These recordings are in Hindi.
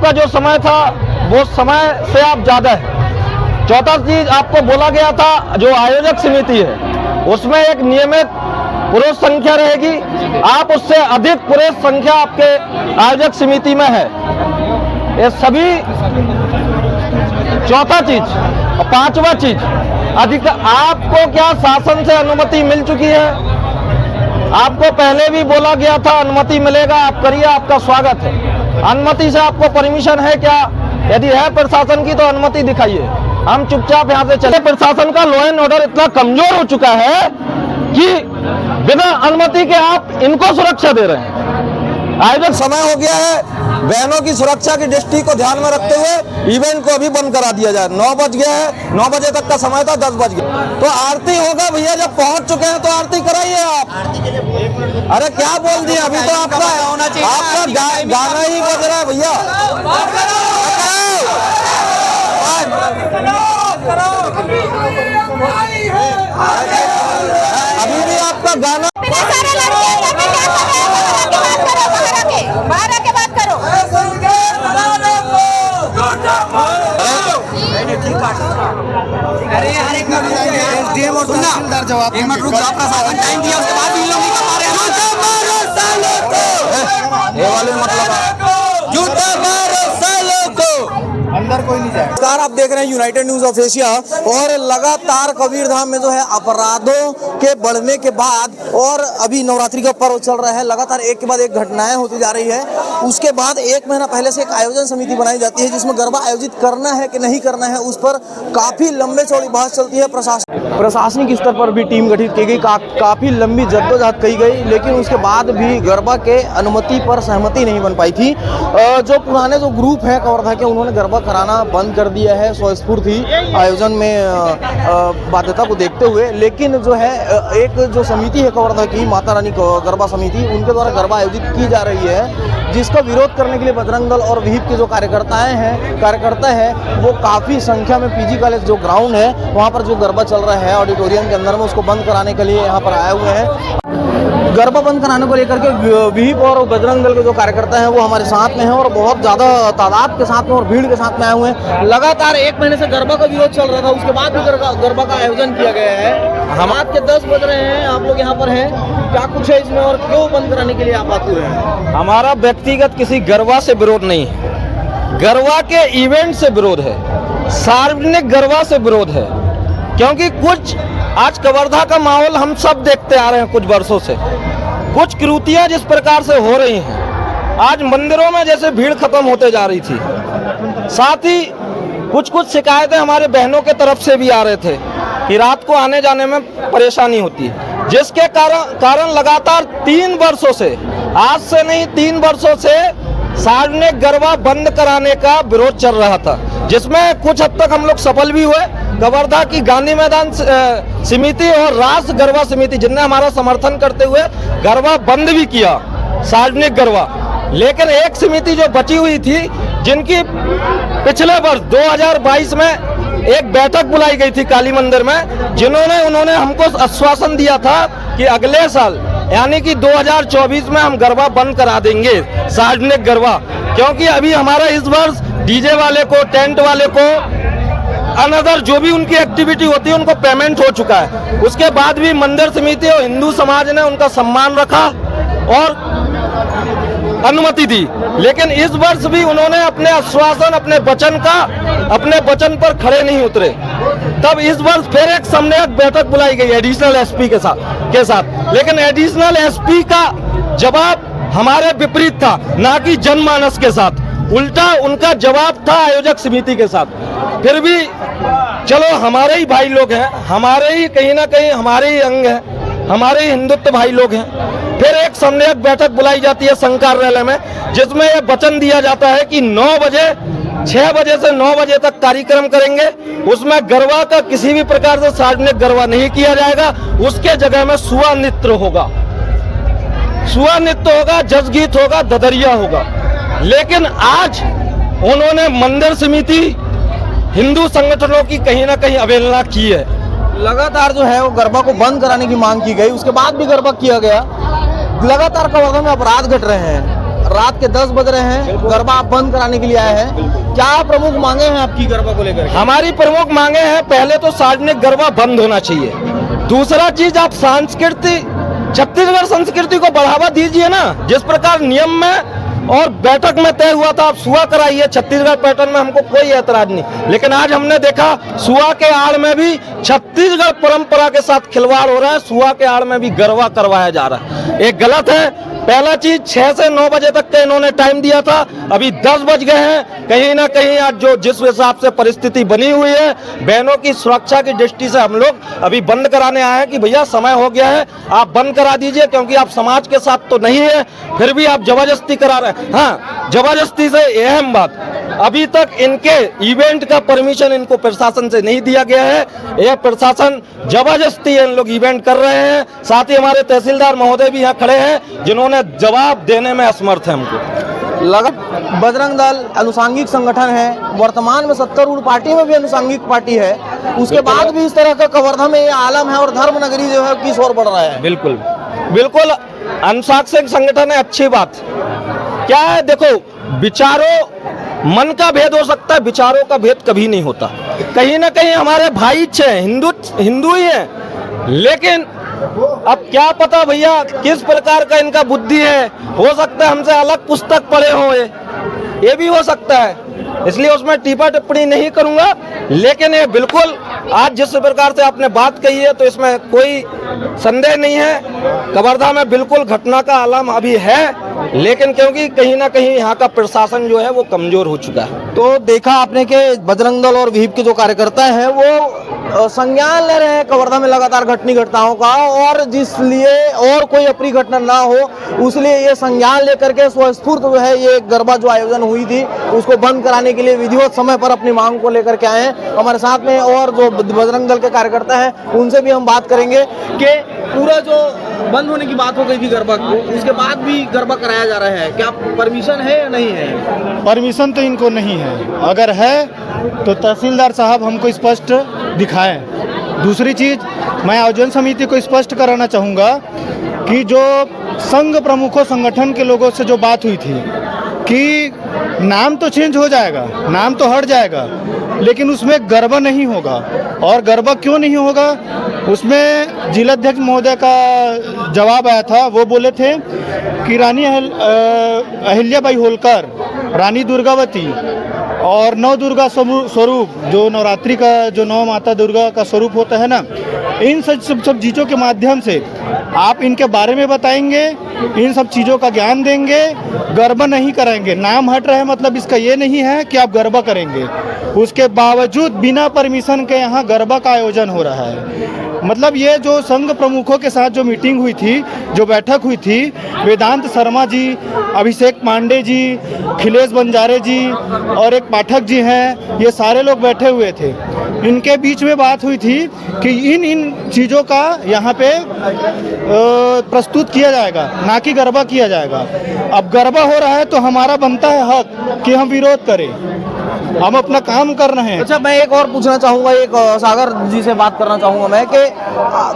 का जो समय था वो समय से आप ज़्यादा है। चौथा चीज आपको बोला गया था जो आयोजक समिति है उसमें एक नियमित पुरुष संख्या रहेगी, आप उससे अधिक पुरुष संख्या आपके आयोजक समिति में है। ये सभी चौथा चीज। और पांचवा चीज, अधिक आपको क्या शासन से अनुमति मिल चुकी है? आपको पहले भी बोला गया था अनुमति मिलेगा, आप करिए, आपका स्वागत है। अनुमति से आपको परमिशन है क्या? यदि है प्रशासन की तो अनुमति दिखाइए, हम चुपचाप यहाँ से चले। प्रशासन का लॉ एंड ऑर्डर इतना कमजोर हो चुका है कि बिना अनुमति के आप इनको सुरक्षा दे रहे हैं। आयोजक समय हो गया है, बहनों की सुरक्षा की दृष्टि को ध्यान में रखते हुए इवेंट को अभी बंद करा दिया जाए। 9 बज गया है, 9 बजे तक का समय था, 10 बज गया तो आरती होगा भैया। जब पहुंच चुके हैं तो आरती कराइए आप। अरे क्या बोल दिया, अभी तो आपका गाना ही बज रहा है भैया। अभी भी आपका गाना जवाब एक मिनट रुक जाओ, प्रशासन टाइम दिया उसके बाद भी लोग नहीं कर पा रहे हैं। ये वाले मतलब जूता मारो सालों को, अंदर कोई नहीं जाए। नमस्कार, आप देख रहे हैं यूनाइटेड न्यूज ऑफ एशिया। और लगातार कबीरधाम में जो है अपराधों के बढ़ने के बाद और अभी नवरात्रि का पर्व चल रहा है, लगातार एक के बाद एक घटनाएं होती जा रही है। उसके बाद 1 महीना पहले से एक आयोजन समिति बनाई जाती है जिसमें गरबा आयोजित करना है कि नहीं करना है, उस पर काफी लंबे चौड़ी बहस चलती है। प्रशासनिक स्तर पर भी टीम गठित की गई, काफी लंबी जद्दोजहद की गई, लेकिन उसके बाद भी गरबा के अनुमति पर सहमति नहीं बन पाई थी। जो पुराने जो ग्रुप है कवर्धा के, उन्होंने गरबा कराना बंद कर दिया है स्वस्फूर्त ही आयोजन में बाध्यता को देखते हुए। लेकिन जो है एक जो समिति है कवर्धा की, माता रानी गरबा समिति, उनके द्वारा गरबा आयोजित की जा रही है, जिसका विरोध करने के लिए बजरंग दल और विहिप के जो कार्यकर्ता है वो काफ़ी संख्या में पीजी कॉलेज जो ग्राउंड है वहाँ पर जो गरबा चल रहा है ऑडिटोरियम के अंदर में, उसको बंद कराने के लिए यहाँ पर आए हुए हैं। गरबा बंद कराने को लेकर के विहिप और बजरंग दल के जो कार्यकर्ता हैं वो हमारे साथ में हैं और बहुत ज़्यादा तादाद के साथ में और भीड़ के साथ में आए हुए हैं। लगातार 1 महीने से गरबा का विरोध चल रहा था, उसके बाद भी गरबा का आयोजन किया गया है। हम रात के 10 बज रहे हैं, आप लोग यहाँ पर हैं, क्या कुछ है इसमें और क्यों बंद कराने के लिए आप आतुर हैं? हमारा व्यक्तिगत किसी गरबा से विरोध नहीं है, गरबा के इवेंट से विरोध है, सार्वजनिक गरबा से विरोध है। क्योंकि कुछ आज कवर्धा का माहौल हम सब देखते आ रहे हैं कुछ वर्षों से, कुछ कृतियां जिस प्रकार से हो रही हैं, आज मंदिरों में जैसे भीड़ खत्म होते जा रही थी। साथ ही कुछ शिकायतें हमारे बहनों के तरफ से भी आ रहे थे कि रात को आने जाने में परेशानी होती है, जिसके कारण लगातार 3 वर्षों से, आज से नहीं 3 वर्षों से सार्वजनिक गरबा बंद कराने का विरोध चल रहा था, जिसमें कुछ हद तक हम लोग सफल भी हुए। कवर्धा की गांधी मैदान समिति और राष्ट्र गरबा समिति, जिनने हमारा समर्थन करते हुए गरबा बंद भी किया, सार्वजनिक गरबा। लेकिन एक समिति जो बची हुई थी, जिनकी पिछले वर्ष 2022 में एक बैठक बुलाई गई थी काली मंदिर में, उन्होंने हमको आश्वासन दिया था कि अगले साल यानी कि 2024 में हम गरबा बंद करा देंगे, सार्वजनिक गरबा। क्योंकि अभी हमारा इस वर्ष डीजे वाले को, टेंट वाले को, अनदर जो भी उनकी एक्टिविटी होती है उनको पेमेंट हो चुका है। उसके बाद भी मंदिर समिति और हिंदू समाज ने उनका सम्मान रखा और अनुमति दी। लेकिन इस वर्ष भी उन्होंने अपने आश्वासन, अपने वचन पर खड़े नहीं उतरे। तब इस वर्ष फिर एक सम्मेलन बैठक बुलाई गई एडिशनल एसपी के साथ। लेकिन एडिशनल एसपी का जवाब हमारे विपरीत था, ना कि जनमानस के साथ, उल्टा उनका जवाब था आयोजक समिति के साथ। फिर भी चलो, हमारे ही भाई लोग हैं, हमारे ही कहीं ना कहीं हमारे ही अंग हैं, हमारे ही हिंदुत्व भाई लोग हैं। फिर एक सम्मेलन बैठक बुलाई जाती है शंकरालय में, जिसमें यह वचन दिया जाता है कि 6 बजे से 9 बजे तक कार्यक्रम करेंगे, उसमें गरबा का किसी भी प्रकार से सार्वजनिक गरबा नहीं किया जाएगा। उसके जगह में सुआ नृत्य होगा, जज गीत होगा, ददरिया होगा। लेकिन आज उन्होंने मंदिर समिति, हिंदू संगठनों की कहीं ना कहीं अवहेलना की है। लगातार जो है वो गरबा को बंद कराने की मांग की गई, उसके बाद भी गरबा किया गया। लगातार कवर्धा में अपराध घट रहे हैं, रात के 10 बज रहे हैं, गरबा आप बंद कराने के लिए आए हैं, क्या प्रमुख मांगे हैं आपकी गरबा को लेकर? हमारी प्रमुख मांगे हैं, पहले तो सार्वजनिक गरबा बंद होना चाहिए। दूसरा चीज, आप छत्तीसगढ़ संस्कृति को बढ़ावा दीजिए ना। जिस प्रकार नियम में और बैठक में तय हुआ था, आप सुआ कराइए। छत्तीसगढ़ पैटर्न में हमको कोई ऐतराज नहीं, लेकिन आज हमने देखा सुआ के आड़ में भी छत्तीसगढ़ परंपरा के साथ खिलवाड़ हो रहा है। सुआ के आड़ में भी गरबा करवाया जा रहा है, ये गलत है। पहला चीज, 6 से 9 बजे तक का इन्होंने टाइम दिया था, अभी 10 बज गए हैं। कहीं ना कहीं आज जो जिस हिसाब से परिस्थिति बनी हुई है, बहनों की सुरक्षा की दृष्टि से हम लोग अभी बंद कराने आए हैं कि भैया समय हो गया है, आप बंद करा दीजिए, क्योंकि आप समाज के साथ तो नहीं है, फिर भी आप जबरदस्ती करा रहे हैं। हाँ, जबरदस्ती से अहम बात, अभी तक इनके इवेंट का परमिशन इनको प्रशासन से नहीं दिया गया है। यह प्रशासन जबरदस्ती इन लोग इवेंट कर रहे हैं। साथ ही हमारे तहसीलदार महोदय भी यहाँ खड़े हैं, जिन्होंने जवाब देने में असमर्थ है हमको। लगा बजरंग दल अनुसांगिक संगठन है, वर्तमान में सत्तारूढ़ पार्टी में भी अनुसांगिक पार्टी है, उसके बाद भी इस तरह का कवर्धा में ये आलम है और धर्म नगरी जो है किस ओर बढ़ रहा है। बिल्कुल बिल्कुल, अनुशासनिक संगठन है, अच्छी बात। क्या है, देखो, विचारों मन का भेद हो सकता है, विचारों का भेद कभी नहीं होता। कहीं ना कहीं हमारे भाई हैं, हिंदू ही हैं, लेकिन अब क्या पता भैया किस प्रकार का इनका बुद्धि है। हो सकता है हमसे अलग पुस्तक पढ़े हो, ये भी हो सकता है, इसलिए उसमें टीपा टिप्पणी नहीं करूंगा। लेकिन ये बिल्कुल आज जिस प्रकार से आपने बात कही है, तो इसमें कोई संदेह नहीं है, कवर्धा में बिल्कुल घटना का आलम अभी है, लेकिन क्योंकि कहीं ना कहीं यहाँ का प्रशासन जो है वो कमजोर हो चुका है। तो देखा आपने कि बजरंग दल और विहिप के जो कार्यकर्ता हैं वो संज्ञान ले रहे हैं कवर्धा में लगातार घटनी घटनाओं का, और जिसलिए और कोई अप्रिय घटना ना हो उसलिए ये संज्ञान लेकर के स्वस्फूर्त जो है ये गरबा जो आयोजन हुई थी उसको बंद कराने के लिए विधिवत समय पर अपनी मांग को लेकर के आए हैं। हमारे साथ में और जो बजरंग दल के कार्यकर्ता हैं उनसे भी हम बात करेंगे कि पूरा जो बंद होने की बात हो गई थी गरबा को, उसके बाद भी गरबा कराया जा रहा है, क्या परमिशन है या नहीं है? परमिशन तो इनको नहीं है, अगर है तो तहसीलदार साहब हमको स्पष्ट दिखाएं। दूसरी चीज़, मैं आयोजन समिति को स्पष्ट कराना चाहूँगा कि जो संघ प्रमुखों संगठन के लोगों से जो बात हुई थी कि नाम तो चेंज हो जाएगा, नाम तो हट जाएगा, लेकिन उसमें गरबा नहीं होगा। और गरबा क्यों नहीं होगा, उसमें जिलाध्यक्ष महोदय का जवाब आया था। वो बोले थे कि रानी अहिल्याबाई होलकर, रानी दुर्गावती और नौ दुर्गा स्वरूप, जो नवरात्रि का जो नौ माता दुर्गा का स्वरूप होता है ना, इन सब चीज़ों के माध्यम से आप इनके बारे में बताएंगे, इन सब चीज़ों का ज्ञान देंगे, गरबा नहीं कराएंगे। नाम हट रहा है मतलब इसका ये नहीं है कि आप गरबा करेंगे, उसके बावजूद बिना परमिशन के यहाँ गरबा का आयोजन हो रहा है। मतलब ये जो संघ प्रमुखों के साथ जो मीटिंग हुई थी, जो बैठक हुई थी, वेदांत शर्मा जी, अभिषेक पांडे जी, खिलेश बंजारे जी और एक पाठक जी हैं, ये सारे लोग बैठे हुए थे। इनके बीच में बात हुई थी कि इन चीज़ों का यहाँ पे प्रस्तुत किया जाएगा, ना कि गरबा किया जाएगा। अब गरबा हो रहा है तो हमारा बनता है हक कि हम विरोध करें, हम अपना काम कर रहे हैं। अच्छा, मैं एक और पूछना चाहूँगा, एक सागर जी से बात करना चाहूँगा मैं कि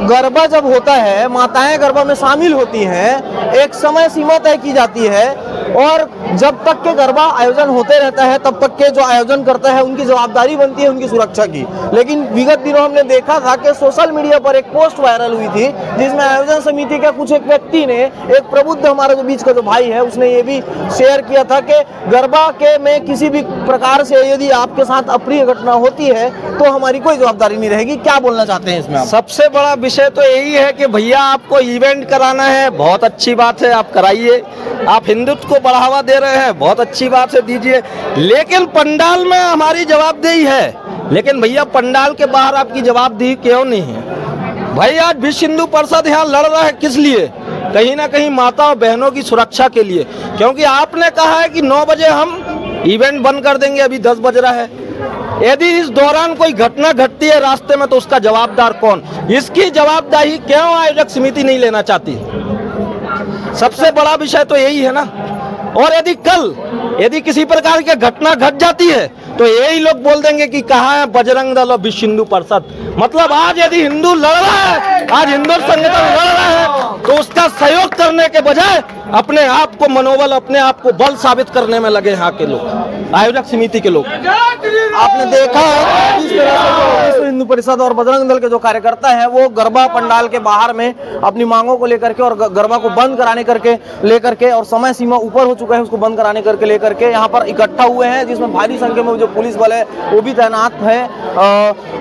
गरबा जब होता है, माताएं गरबा में शामिल होती हैं, एक समय सीमा तय की जाती है, और जब तक के गरबा आयोजन होते रहता है तब तक के जो आयोजन करता है उनकी जवाबदारी बनती है उनकी सुरक्षा की। लेकिन विगत दिनों हमने देखा था कि सोशल मीडिया पर एक पोस्ट वायरल हुई थी जिसमें आयोजन समिति के कुछ एक व्यक्ति ने, एक प्रबुद्ध हमारे जो बीच का जो भाई है, उसने ये भी शेयर किया था कि गरबा के में किसी भी प्रकार से यदि आपके साथ अप्रिय घटना होती है तो हमारी कोई जवाबदारी नहीं रहेगी। क्या बोलना चाहते हैं इसमें आप? सबसे बड़ा विषय तो यही है कि भैया आपको इवेंट कराना है, बहुत अच्छी बात है, आप कराइए। आप हिंदुत्व को बढ़ावा दे रहे हैं, बहुत अच्छी बात है, दीजिए। लेकिन पंडाल में हमारी जवाबदेही है, लेकिन भैया पंडाल के बाहर आपकी जवाबदेही क्यों नहीं है? भाई आज विश्व हिंदू परिषद यहाँ लड़ रहा है किस लिए? कहीं ना कहीं माता और बहनों की सुरक्षा के लिए, क्योंकि आपने कहा है कि 9 बजे हम इवेंट बंद कर देंगे, अभी 10 बज रहा है। यदि इस दौरान कोई घटना घटती है रास्ते में तो उसका जवाबदार कौन? इसकी जवाबदारी क्यों आयोजक समिति नहीं लेना चाहती? सबसे बड़ा विषय तो यही है ना। और यदि कल किसी प्रकार की घटना घट जाती है तो यही लोग बोल देंगे कि कहाँ है बजरंग दल और विश्व हिंदू परिषद। मतलब आज यदि हिंदू लड़ रहा है, आज हिंदू संगठन लड़ रहा है, तो उसका सहयोग करने के बजाय अपने आप को मनोबल, अपने आप को बल साबित करने में लगे यहाँ के लोग, आयोजक समिति के लोग। आपने देखा किस तरह से जो विश्व हिंदू परिषद और बजरंग दल के जो कार्यकर्ता हैं वो गरबा पंडाल के बाहर में अपनी मांगों को लेकर के और गरबा को बंद कराने करके लेकर के, और समय सीमा ऊपर हो चुका है उसको बंद कराने करके लेकर के यहाँ पर इकट्ठा हुए हैं, जिसमें भारी संख्या में जो पुलिस बल है वो भी तैनात है।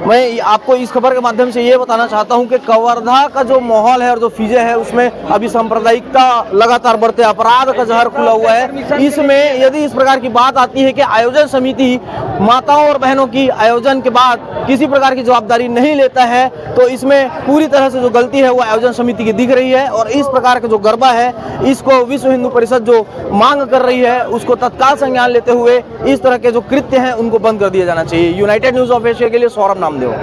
मैं आपको इस खबर के माध्यम से ये बताना चाहता हूँ कि कवर्धा का जो माहौल है और जो फीजे है उसमें अभी सांप्रदायिकता लगातार बढ़ते, अपराध का जहर खुला हुआ है। इसमें यदि इस प्रकार की बात आती है कि आयोजन समिति माताओं और बहनों की आयोजन के बाद किसी प्रकार की जवाबदारी नहीं लेता है, तो इसमें पूरी तरह से जो गलती है वो आयोजन समिति की दिख रही है। और इस प्रकार का जो गरबा है इसको विश्व हिंदू परिषद जो मांग कर रही है उसको तत्काल संज्ञान लेते हुए इस तरह के जो कृत्य हैं उनको बंद कर दिया जाना चाहिए। यूनाइटेड न्यूज़ ऑफ एशिया के लिए सौरभ नामदेव।